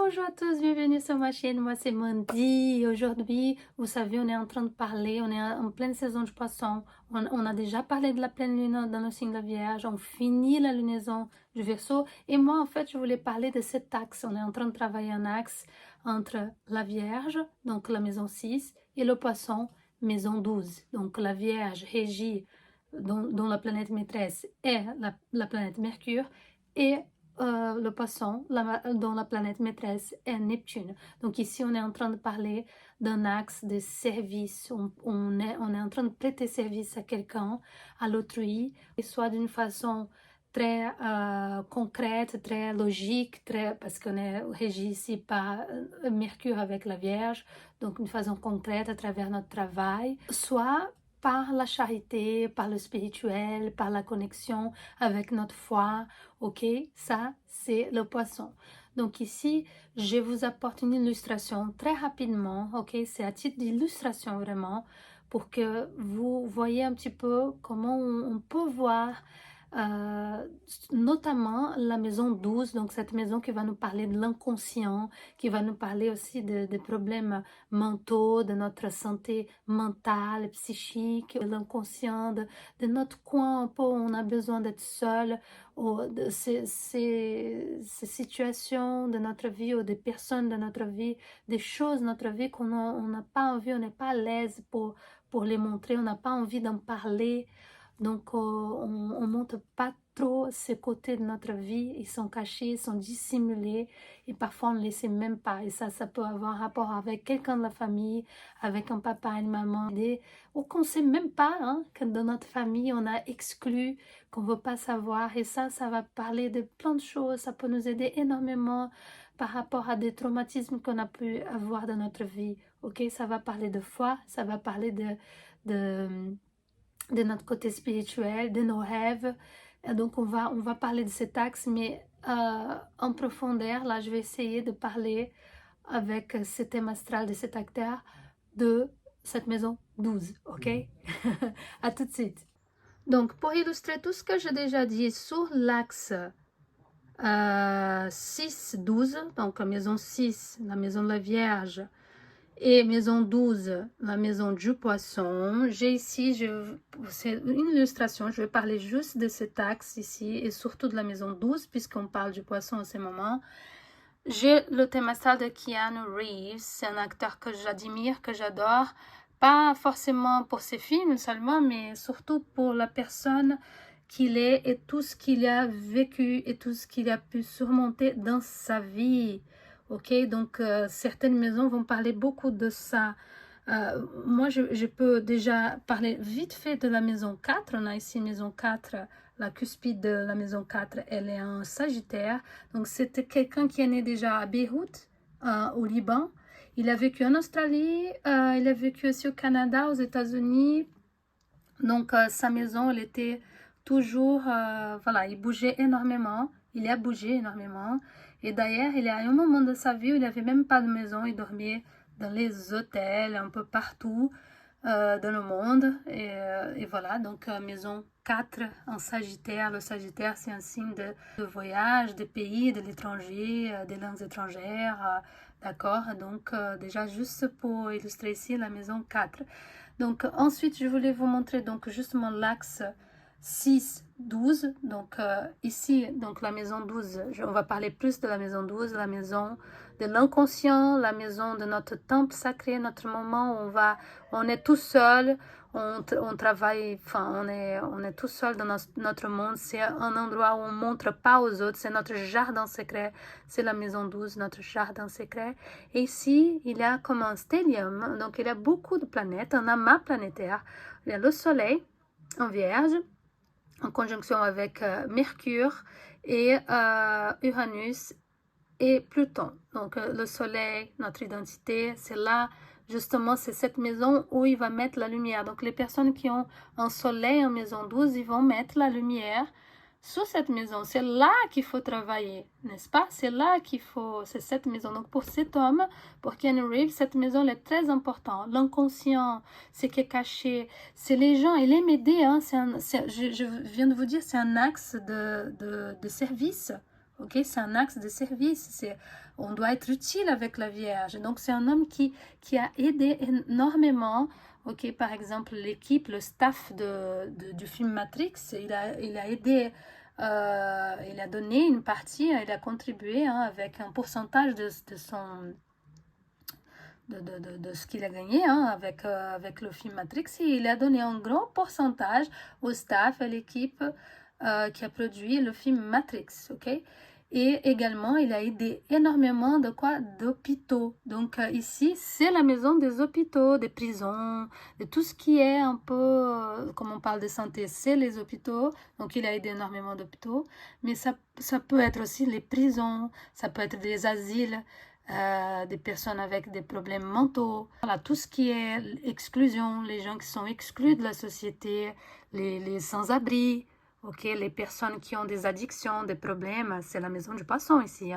Bonjour à tous, bienvenue sur ma chaîne, moi c'est Mandy et aujourd'hui, vous savez, on est en train de parler, on est en pleine saison du poisson, on a déjà parlé de la pleine lune dans le signe de la Vierge, on finit la lunaison du Verseau et moi en fait je voulais parler de cet axe, on est en train de travailler un axe entre la Vierge, donc la maison 6 et le poisson, maison 12, donc la Vierge régie dont la planète maîtresse est la planète Mercure et le poisson, dont la planète maîtresse est Neptune. Donc ici, on est en train de parler d'un axe de service. On est en train de prêter service à quelqu'un, à l'autrui, soit d'une façon très concrète, très logique, parce qu'on est régi ici par Mercure avec la Vierge, donc une façon concrète à travers notre travail, soit par la charité, par le spirituel, par la connexion avec notre foi, ok? Ça, c'est le poisson. Donc ici, je vous apporte une illustration très rapidement, ok? C'est à titre d'illustration vraiment, pour que vous voyez un petit peu comment on peut voir notamment la maison 12, donc cette maison qui va nous parler de l'inconscient, qui va nous parler aussi des problèmes mentaux, de notre santé mentale, psychique, de l'inconscient, de notre coin un peu où on a besoin d'être seul, ou de ces situations de notre vie ou des personnes de notre vie, des choses de notre vie qu'on n'a pas envie, on n'est pas à l'aise pour les montrer, on n'a pas envie d'en parler. Donc, on ne montre pas trop ces côtés de notre vie. Ils sont cachés, ils sont dissimulés. Et parfois, on ne les sait même pas. Et ça peut avoir rapport avec quelqu'un de la famille, avec un papa, une maman. Ou qu'on ne sait même pas que dans notre famille, on a exclu, qu'on ne veut pas savoir. Et ça va parler de plein de choses. Ça peut nous aider énormément par rapport à des traumatismes qu'on a pu avoir dans notre vie. Ok, ça va parler de foi, ça va parler de notre côté spirituel, de nos rêves. Et donc, on va parler de cet axe, mais en profondeur, là, je vais essayer de parler avec ce thème astral de cet acteur de cette maison 12, ok? À tout de suite. Donc, pour illustrer tout ce que j'ai déjà dit sur l'axe 6-12, donc la maison 6, la maison de la Vierge, et maison 12, la maison du poisson. J'ai ici, c'est une illustration, je vais parler juste de cet axe ici et surtout de la maison 12 puisqu'on parle du poisson en ce moment. J'ai le thème astral de Keanu Reeves, c'est un acteur que j'admire, que j'adore, pas forcément pour ses films seulement, mais surtout pour la personne qu'il est et tout ce qu'il a vécu et tout ce qu'il a pu surmonter dans sa vie. Ok, donc certaines maisons vont parler beaucoup de ça. Moi, je peux déjà parler vite fait de la maison 4. On a ici maison 4, la cuspide de la maison 4, elle est en Sagittaire. Donc, c'était quelqu'un qui est né déjà à Beyrouth, au Liban. Il a vécu en Australie, il a vécu aussi au Canada, aux États-Unis. Donc, sa maison, elle était toujours, voilà, il bougeait énormément. Il a bougé énormément. Et d'ailleurs, il y a un moment de sa vie où il n'avait même pas de maison. Il dormait dans les hôtels, un peu partout dans le monde. Et voilà, donc maison 4 en Sagittaire. Le Sagittaire, c'est un signe de voyage, des pays, de l'étranger, des langues étrangères. D'accord, donc déjà juste pour illustrer ici la maison 4. Donc ensuite, je voulais vous montrer donc justement l'axe 6-12. Donc ici, donc la maison 12, on va parler plus de la maison 12, la maison de l'inconscient, la maison de notre temple sacré, notre moment où on est tout seul, on travaille, enfin on est tout seul dans notre monde. C'est un endroit où on ne montre pas aux autres, c'est notre jardin secret, c'est la maison 12, notre jardin secret. Et ici, il y a comme un stellium, donc il y a beaucoup de planètes, un amas planétaire. Il y a le Soleil en Vierge, en conjonction avec Mercure et Uranus et Pluton. Donc le Soleil, notre identité, c'est là, justement, c'est cette maison où il va mettre la lumière. Donc les personnes qui ont un Soleil en maison 12, ils vont mettre la lumière sur cette maison. C'est là qu'il faut travailler, n'est-ce pas? C'est là qu'il faut, c'est cette maison. Donc pour cet homme, pour Keanu Reeves, cette maison elle est très importante. L'inconscient, ce qui est caché, c'est les gens. Il aime aider, hein. Je viens de vous dire, c'est un axe de service. Ok, c'est un axe de service. C'est on doit être utile avec la Vierge. Donc c'est un homme qui a aidé énormément. Ok, par exemple, l'équipe, le staff du film Matrix, il a aidé, il a donné une partie, il a contribué avec un pourcentage de ce qu'il a gagné avec le film Matrix. Et il a donné un grand pourcentage au staff, à l'équipe qui a produit le film Matrix. Ok. Et également, il a aidé énormément d'hôpitaux. Donc ici, c'est la maison des hôpitaux, des prisons, de tout ce qui est un peu, comme on parle de santé, c'est les hôpitaux. Donc il a aidé énormément d'hôpitaux. Mais ça peut être aussi les prisons, ça peut être des asiles, des personnes avec des problèmes mentaux. Voilà, tout ce qui est exclusion, les gens qui sont exclus de la société, les sans-abri. Ok, les personnes qui ont des addictions, des problèmes, c'est la maison du poisson ici.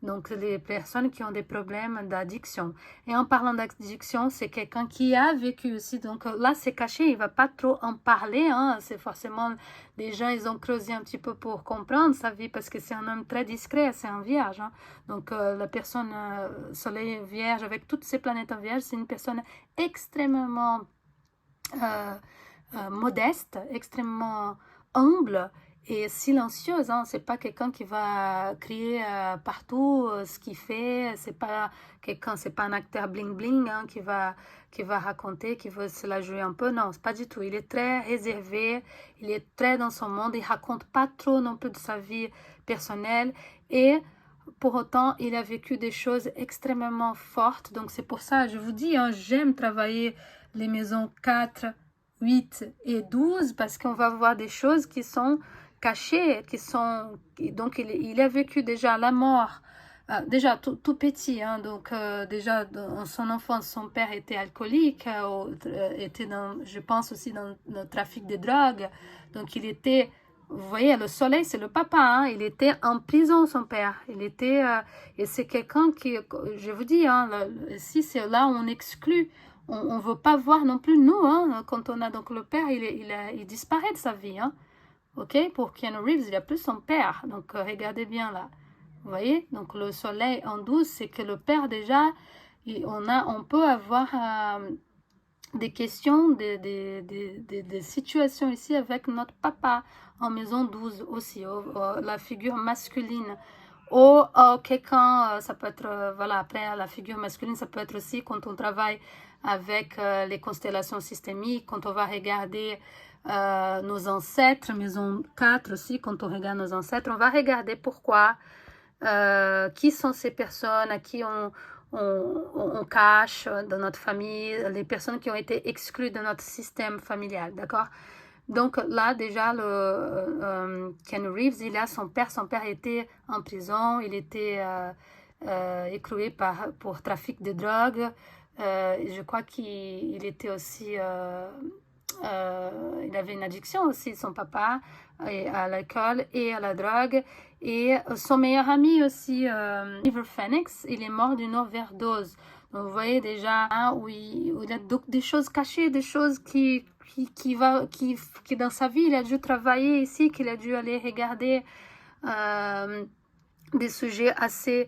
Donc, les personnes qui ont des problèmes d'addiction. Et en parlant d'addiction, c'est quelqu'un qui a vécu aussi. Donc là, c'est caché, il ne va pas trop en parler. C'est forcément, les gens, ils ont creusé un petit peu pour comprendre sa vie parce que c'est un homme très discret, c'est un vierge. Donc, la personne soleil vierge, avec toutes ces planètes en vierge, c'est une personne extrêmement modeste, extrêmement humble et silencieuse. C'est pas quelqu'un qui va crier partout ce qu'il fait. C'est pas quelqu'un, c'est pas un acteur bling bling qui va raconter, qui veut se la jouer un peu. Non, c'est pas du tout. Il est très réservé. Il est très dans son monde. Il raconte pas trop non plus de sa vie personnelle et pour autant, il a vécu des choses extrêmement fortes. Donc c'est pour ça, je vous dis, j'aime travailler les maisons 4, 8 et 12 parce qu'on va voir des choses qui sont cachées, donc il a vécu déjà la mort, déjà tout petit, donc déjà dans son enfance, son père était alcoolique, était je pense aussi dans le trafic de drogue, donc il était, vous voyez, le soleil, c'est le papa, il était en prison, son père, il était, et c'est quelqu'un qui, je vous dis, si c'est là où on exclut, on ne veut pas voir non plus nous, quand on a donc le père, il disparaît de sa vie, ok, pour Keanu Reeves, il n'y a plus son père, donc regardez bien là, vous voyez, donc le soleil en 12, c'est que le père déjà, on peut avoir des questions, des situations ici avec notre papa en maison 12 aussi, la figure masculine. Ou quelqu'un, ça peut être, voilà, après la figure masculine, ça peut être aussi quand on travaille avec les constellations systémiques, quand on va regarder nos ancêtres, maison 4 aussi, quand on regarde nos ancêtres, on va regarder pourquoi, qui sont ces personnes à qui on cache dans notre famille, les personnes qui ont été exclues de notre système familial, d'accord? Donc là, déjà, Ken Reeves, il a son père était en prison, il était écroué pour trafic de drogue. Je crois qu'il était aussi, il avait une addiction aussi, son papa, à l'alcool et à la drogue. Et son meilleur ami aussi, River Phoenix, il est mort d'une overdose. Donc vous voyez déjà où il a donc des choses cachées, des choses qui dans sa vie, il a dû travailler ici, qu'il a dû aller regarder des sujets assez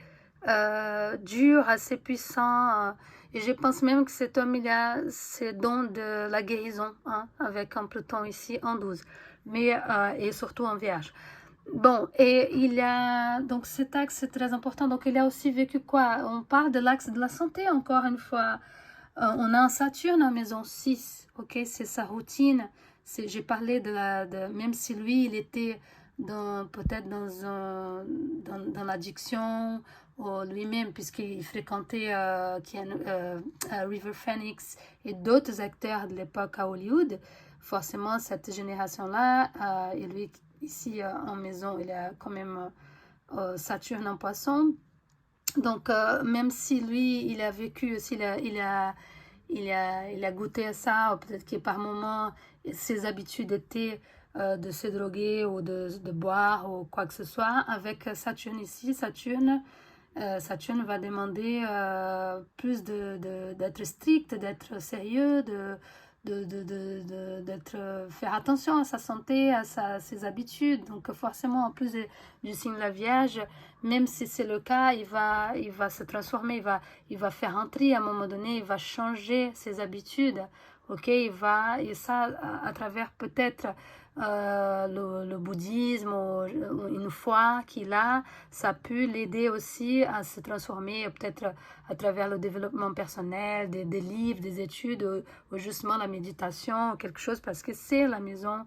durs, assez puissants. Et je pense même que cet homme, il a ses dons de la guérison, avec un Pluton ici en 12, mais, et surtout en Vierge. Bon, et il a, donc cet axe c'est très important, donc il a aussi vécu quoi? On parle de l'axe de la santé encore une fois. On a un Saturne en maison 6, ok, c'est sa routine. J'ai parlé même si lui, il était peut-être dans l'addiction, lui-même, puisqu'il fréquentait River Phoenix et d'autres acteurs de l'époque à Hollywood. Forcément, cette génération-là, et lui, ici en maison, il a quand même Saturne en poisson. Donc, même si lui, il a vécu aussi, il a goûté à ça, peut-être que par moment, ses habitudes étaient de se droguer ou de boire ou quoi que ce soit. Avec Saturne ici, Saturne va demander plus d'être strict, d'être sérieux, faire attention à sa santé, à ses habitudes. Donc forcément, en plus du signe de la Vierge, même si c'est le cas, il va se transformer, il va faire un tri à un moment donné, il va changer ses habitudes. Ok, et ça à travers peut-être le bouddhisme ou une foi qu'il a, ça a pu l'aider aussi à se transformer peut-être à travers le développement personnel, des livres, des études, ou justement la méditation, quelque chose, parce que c'est la maison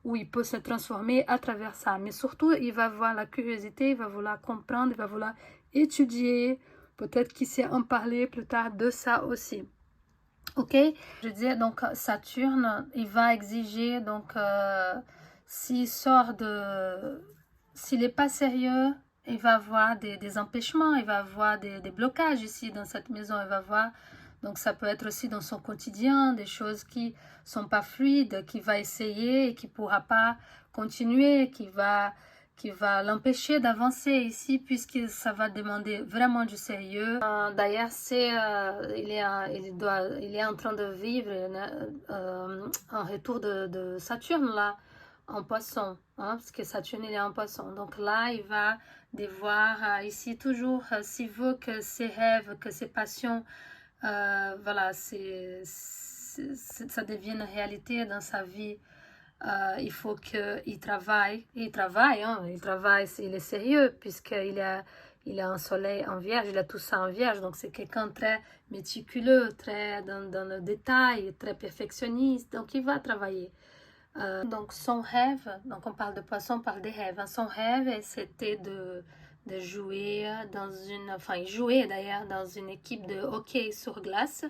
où il peut se transformer à travers ça. Mais surtout, il va avoir la curiosité, il va vouloir comprendre, il va vouloir étudier, peut-être qu'il sait en parler plus tard de ça aussi. Ok, je disais donc Saturne, il va exiger donc s'il n'est pas sérieux, il va avoir des empêchements, il va avoir des blocages ici dans cette maison, il va avoir, donc ça peut être aussi dans son quotidien, des choses qui sont pas fluides, qu'il va essayer et qui pourra pas continuer, qui va l'empêcher d'avancer ici puisque ça va demander vraiment du sérieux. D'ailleurs, il est en train de vivre un retour de Saturne là, en poisson, hein, parce que Saturne il est en poisson. Donc là, il va devoir ici toujours, s'il veut que ses rêves, que ses passions, voilà, ça devienne réalité dans sa vie. Il faut qu'il travaille. Il travaille, hein, il est sérieux, il a un soleil en vierge, il a tout ça en vierge. Donc, c'est quelqu'un de très méticuleux, très dans le détail, très perfectionniste. Donc, il va travailler. Donc, son rêve, donc on parle de poisson, on parle des rêves. Hein. Son rêve, c'était de jouer il jouait d'ailleurs dans une équipe de hockey sur glace.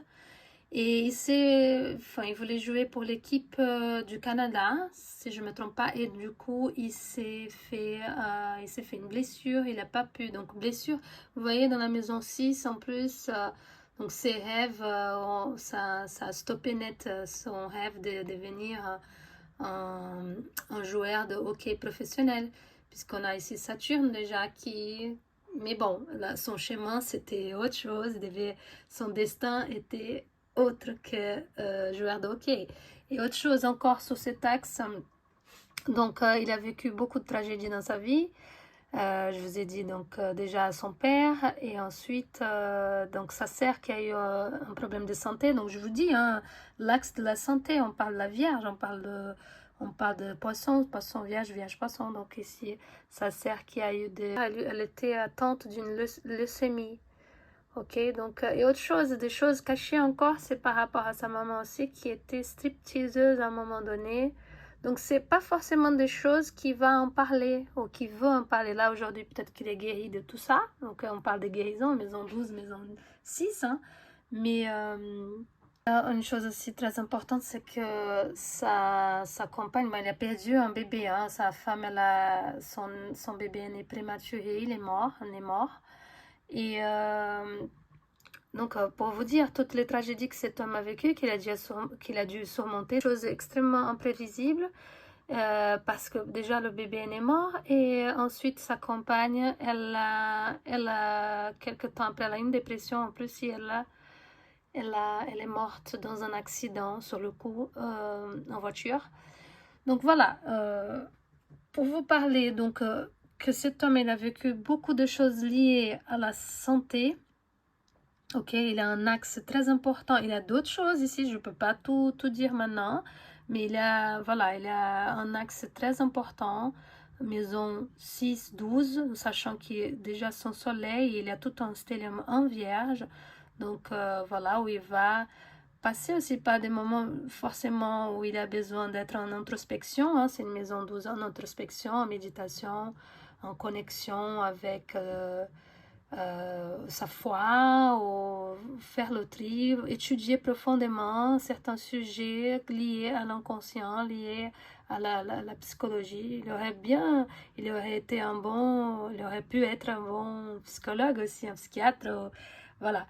Et il voulait jouer pour l'équipe du Canada, si je ne me trompe pas. Et du coup, il s'est fait une blessure. Il n'a pas pu. Donc, blessure, vous voyez, dans la maison 6, en plus, donc ses rêves, ça a stoppé net son rêve de devenir un joueur de hockey professionnel. Puisqu'on a ici Saturne déjà qui... Mais bon, là, son chemin, c'était autre chose. Son destin était autre que joueur de hockey. Et autre chose encore sur cet axe, donc il a vécu beaucoup de tragédies dans sa vie. Je vous ai dit donc déjà son père et ensuite donc sa sœur qui a eu un problème de santé. Donc je vous dis, hein, l'axe de la santé, on parle de la Vierge, on parle de poisson, vierge, poisson. Donc ici, sa sœur qui a eu elle était atteinte d'une leucémie. Ok, donc, et autre chose, des choses cachées encore, c'est par rapport à sa maman aussi, qui était stripteaseuse à un moment donné. Donc, c'est pas forcément des choses qui va en parler, ou qui veut en parler. Là, aujourd'hui, peut-être qu'il est guéri de tout ça. Donc, on parle de guérison, maison 12, maison 6. Hein. Mais une chose aussi très importante, c'est que sa compagne, elle a perdu un bébé. Hein. Sa femme, son bébé est né prématuré, il est mort. Et donc, pour vous dire toutes les tragédies que cet homme a vécues, qu'il a dû surmonter, chose extrêmement imprévisible, parce que déjà le bébé est mort, et ensuite sa compagne, elle a quelques temps après, elle a une dépression, en plus, si elle est morte dans un accident sur le coup en voiture. Donc voilà, pour vous parler donc que cet homme il a vécu beaucoup de choses liées à la santé. Ok, il a un axe très important. Il a d'autres choses ici, je ne peux pas tout dire maintenant, mais il a un axe très important. Maison 6, 12, sachant qu'il est déjà son soleil, il a tout un stellium en vierge. Donc voilà, où il va passer aussi par des moments forcément où il a besoin d'être en introspection. Hein. C'est une maison 12 en introspection, en méditation, en connexion avec sa foi, ou faire le tri, étudier profondément certains sujets liés à l'inconscient, liés à la psychologie. Il aurait pu être un bon psychologue aussi, un psychiatre, voilà.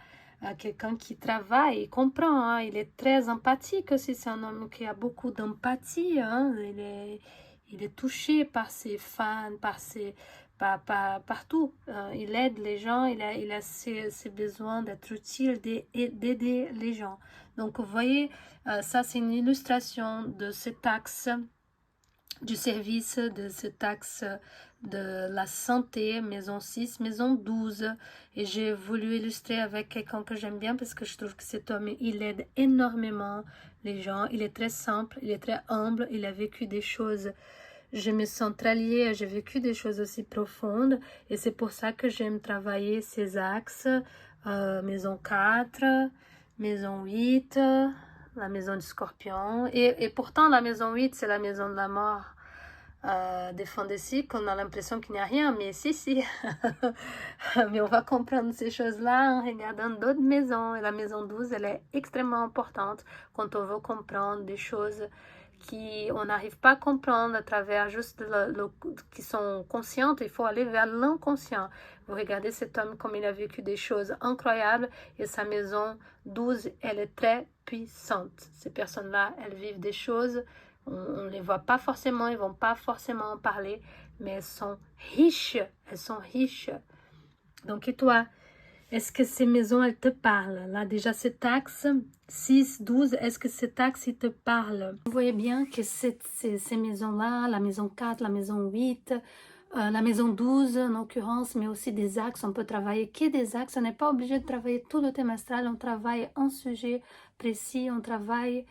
Quelqu'un qui travaille, il comprend, hein, il est très empathique aussi, c'est un homme qui a beaucoup d'empathie, hein, il est touché par ses fans, partout. Il aide les gens, il a ses besoins d'être utile, d'aider les gens. Donc vous voyez, ça c'est une illustration de cet axe du service, de cet axe de la santé, maison 6, maison 12. Et j'ai voulu illustrer avec quelqu'un que j'aime bien parce que je trouve que cet homme, il aide énormément les gens. Il est très simple, il est très humble, il a vécu des choses. Je me sens très liée, j'ai vécu des choses aussi profondes et c'est pour ça que j'aime travailler ces axes. Maison 4, maison 8, la maison du scorpion. Et pourtant, la maison 8, c'est la maison de la mort. Des fins de cycle, on a l'impression qu'il n'y a rien, mais si. Mais on va comprendre ces choses-là en regardant d'autres maisons. Et la maison 12, elle est extrêmement importante quand on veut comprendre des choses qu'on n'arrive pas à comprendre à travers juste qui sont conscientes. Il faut aller vers l'inconscient. Vous regardez cet homme comme il a vécu des choses incroyables et sa maison 12, elle est très puissante. Ces personnes-là, elles vivent des choses, on ne les voit pas forcément, ils ne vont pas forcément en parler, mais elles sont riches. Donc et toi, est-ce que ces maisons, elles te parlent? Là, déjà, cet axe 6, 12, est-ce que cet axe, il te parle? Vous voyez bien que ces maisons-là, la maison 4, la maison 8, la maison 12 en l'occurrence, mais aussi des axes, on peut travailler que des axes. On n'est pas obligé de travailler tout le thème astral, on travaille un sujet précis, on travaille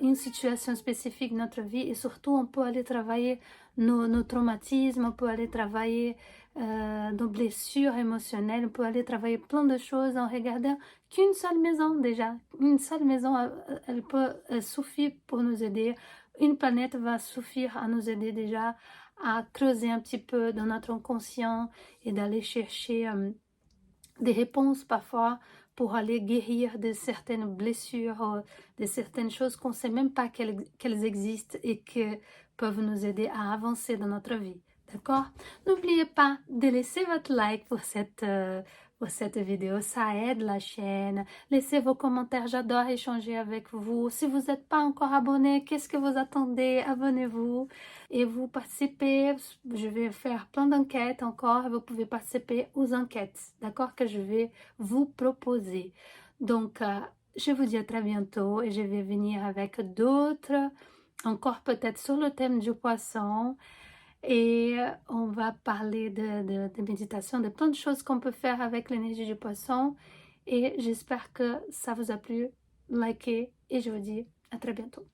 une situation spécifique de notre vie et surtout, on peut aller travailler nos traumatismes, on peut aller travailler nos blessures émotionnelles, on peut aller travailler plein de choses en regardant qu'une seule maison déjà. Une seule maison, elle suffit pour nous aider. Une planète va suffire à nous aider déjà à creuser un petit peu dans notre inconscient et d'aller chercher des réponses parfois pour aller guérir de certaines blessures, de certaines choses qu'on ne sait même pas qu'elles existent et que peuvent nous aider à avancer dans notre vie. D'accord? N'oubliez pas de laisser votre like pour cette vidéo, ça aide la chaîne. Laissez vos commentaires, j'adore échanger avec vous. Si vous n'êtes pas encore abonné, qu'est-ce que vous attendez? Abonnez-vous et vous participez. Je vais faire plein d'enquêtes encore et vous pouvez participer aux enquêtes, d'accord, que je vais vous proposer. Donc, je vous dis à très bientôt et je vais venir avec d'autres, encore peut-être sur le thème du poisson. Et on va parler de méditation, de plein de choses qu'on peut faire avec l'énergie du poisson. Et j'espère que ça vous a plu. Likez et je vous dis à très bientôt.